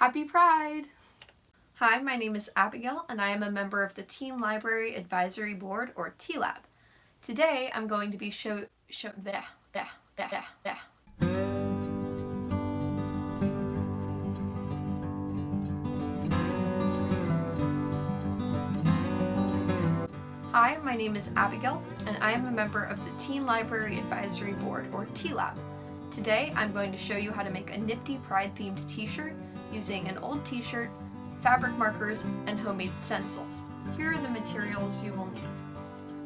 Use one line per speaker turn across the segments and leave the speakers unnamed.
Happy Pride! Hi, my name is Abigail, and I am a member of the Teen Library Advisory Board, or TLAB. Today, I'm going to be Hi, my name is Abigail, and I am a member of the Teen Library Advisory Board, or TLAB. Today, I'm going to show you how to make a nifty Pride-themed t-shirt using an old t-shirt, fabric markers, and homemade stencils. Here are the materials you will need.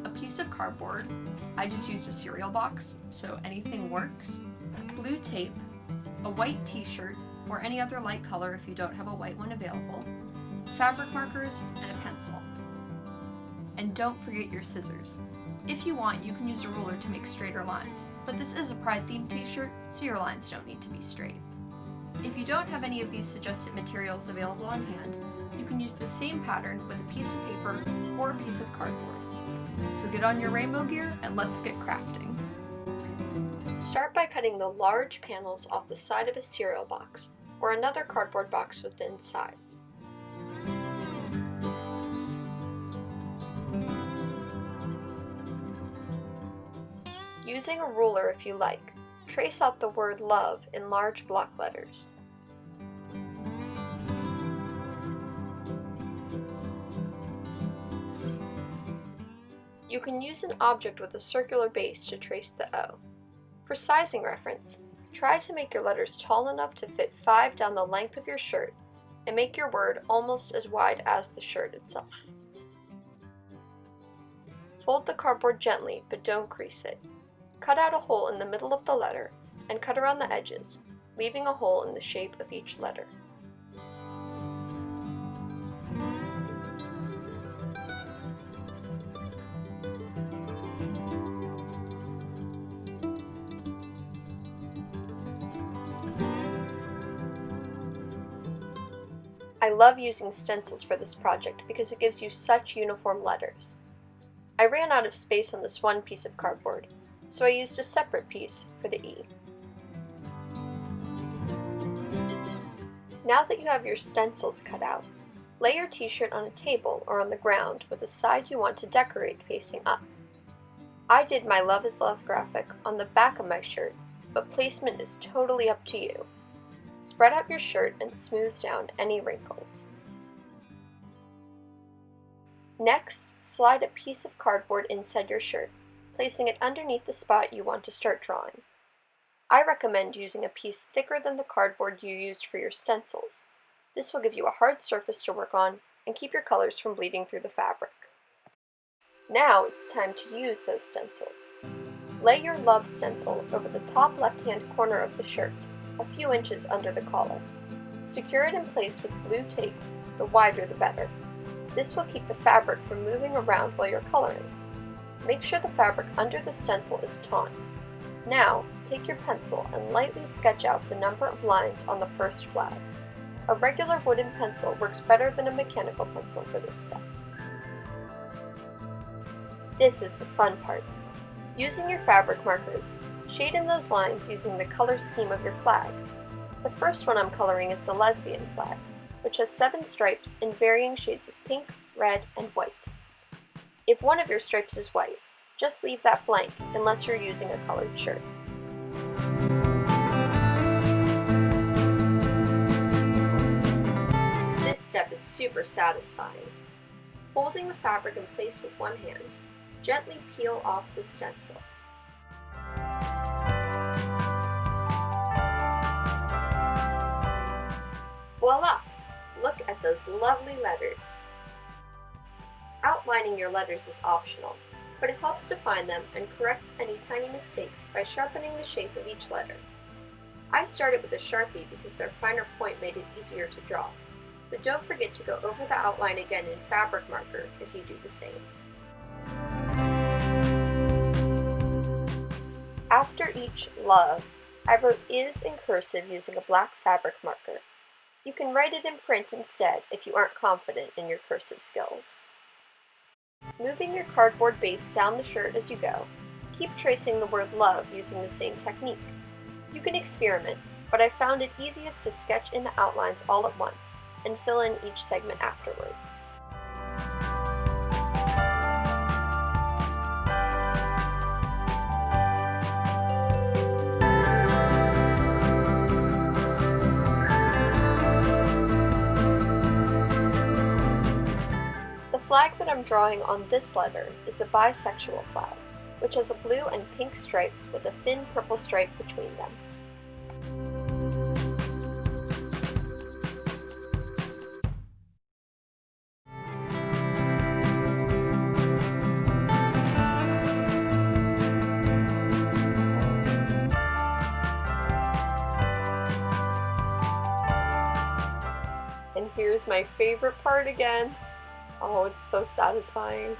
A piece of cardboard. I just used a cereal box, so anything works. Blue tape, a white t-shirt, or any other light color if you don't have a white one available, fabric markers, and a pencil. And don't forget your scissors. If you want, you can use a ruler to make straighter lines, but this is a Pride-themed t-shirt, so your lines don't need to be straight. If you don't have any of these suggested materials available on hand, you can use the same pattern with a piece of paper or a piece of cardboard. So get on your rainbow gear and let's get crafting. Start by cutting the large panels off the side of a cereal box or another cardboard box with thin sides. Using a ruler if you like, trace out the word love in large block letters. You can use an object with a circular base to trace the O. For sizing reference, try to make your letters tall enough to fit 5 down the length of your shirt and make your word almost as wide as the shirt itself. Fold the cardboard gently, but don't crease it. Cut out a hole in the middle of the letter and cut around the edges, leaving a hole in the shape of each letter. I love using stencils for this project because it gives you such uniform letters. I ran out of space on this one piece of cardboard, so I used a separate piece for the E. Now that you have your stencils cut out, lay your t-shirt on a table or on the ground with the side you want to decorate facing up. I did my Love is Love graphic on the back of my shirt, but placement is totally up to you. Spread out your shirt and smooth down any wrinkles. Next, slide a piece of cardboard inside your shirt, placing it underneath the spot you want to start drawing. I recommend using a piece thicker than the cardboard you used for your stencils. This will give you a hard surface to work on and keep your colors from bleeding through the fabric. Now it's time to use those stencils. Lay your love stencil over the top left-hand corner of the shirt, a few inches under the collar. Secure it in place with blue tape, the wider the better. This will keep the fabric from moving around while you're coloring. Make sure the fabric under the stencil is taut. Now, take your pencil and lightly sketch out the number of lines on the first flag. A regular wooden pencil works better than a mechanical pencil for this step. This is the fun part. Using your fabric markers, shade in those lines using the color scheme of your flag. The first one I'm coloring is the lesbian flag, which has 7 stripes in varying shades of pink, red, and white. If one of your stripes is white, just leave that blank unless you're using a colored shirt. This step is super satisfying. Holding the fabric in place with one hand, gently peel off the stencil. Voila! Look at those lovely letters. Outlining your letters is optional, but it helps define them and corrects any tiny mistakes by sharpening the shape of each letter. I started with a Sharpie because their finer point made it easier to draw, but don't forget to go over the outline again in fabric marker if you do the same. After each love, I wrote is in cursive using a black fabric marker. You can write it in print instead if you aren't confident in your cursive skills. Moving your cardboard base down the shirt as you go, keep tracing the word love using the same technique. You can experiment, but I found it easiest to sketch in the outlines all at once and fill in each segment afterwards. The flag that I'm drawing on this letter is the bisexual flag, which has a blue and pink stripe with a thin purple stripe between them. And here's my favorite part again. Oh, it's so satisfying.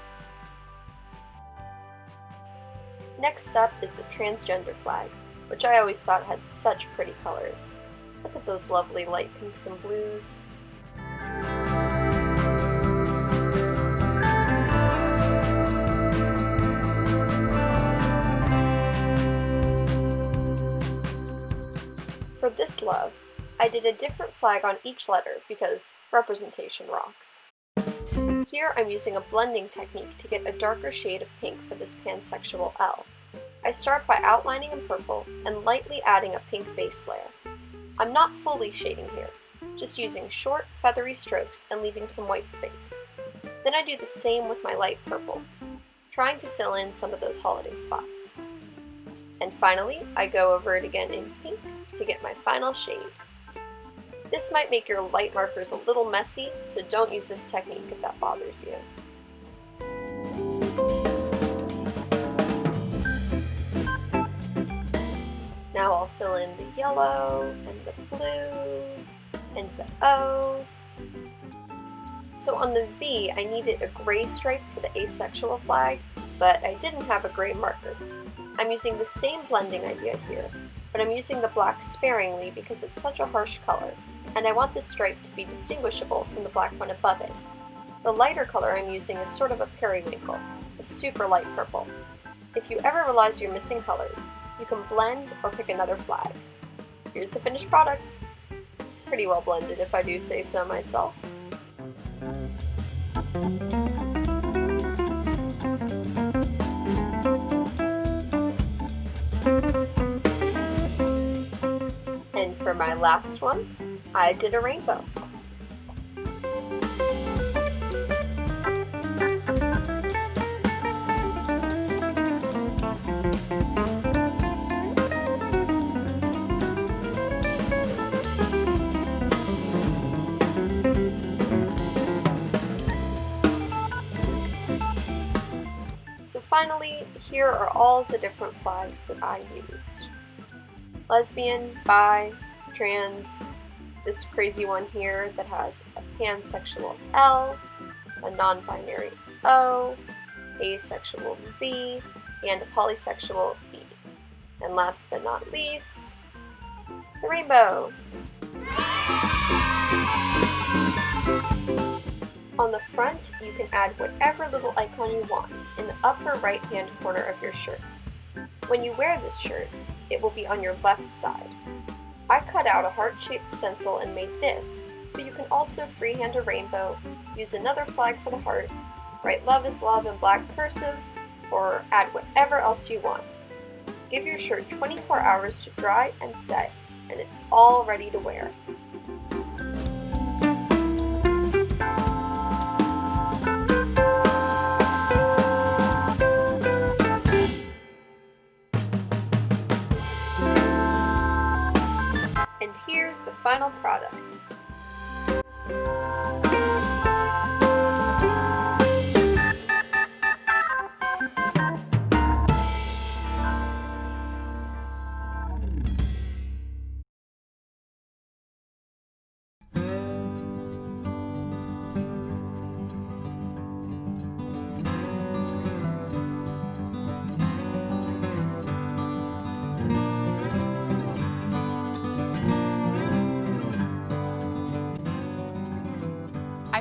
Next up is the transgender flag, which I always thought had such pretty colors. Look at those lovely light pinks and blues. For this love, I did a different flag on each letter because representation rocks. Here I'm using a blending technique to get a darker shade of pink for this pansexual L. I start by outlining in purple and lightly adding a pink base layer. I'm not fully shading here, just using short, feathery strokes and leaving some white space. Then I do the same with my light purple, trying to fill in some of those holiday spots. And finally, I go over it again in pink to get my final shade. This might make your light markers a little messy, so don't use this technique if that bothers you. Now I'll fill in the yellow, and the blue, and the O. So on the V, I needed a gray stripe for the asexual flag, but I didn't have a gray marker. I'm using the same blending idea here, but I'm using the black sparingly because it's such a harsh color, and I want this stripe to be distinguishable from the black one above it. The lighter color I'm using is sort of a periwinkle, a super light purple. If you ever realize you're missing colors, you can blend or pick another flag. Here's the finished product. Pretty well blended if I do say so myself. And for my last one, I did a rainbow. So finally, here are all the different flags that I used. Lesbian, bi, trans, this crazy one here that has a pansexual L, a non-binary O, asexual V, and a polysexual B. And last but not least, the rainbow. On the front, you can add whatever little icon you want in the upper right-hand corner of your shirt. When you wear this shirt, it will be on your left side. I cut out a heart-shaped stencil and made this, but you can also freehand a rainbow, use another flag for the heart, write "Love is Love" in black cursive, or add whatever else you want. Give your shirt 24 hours to dry and set, and it's all ready to wear. And here's the final product.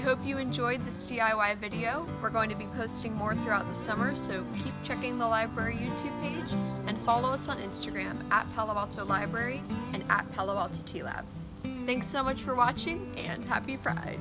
hope you enjoyed this DIY video. We're going to be posting more throughout the summer, so keep checking the library YouTube page and follow us on Instagram at Palo Alto Library and at Palo Alto TLAB. Thanks so much for watching, and happy Pride!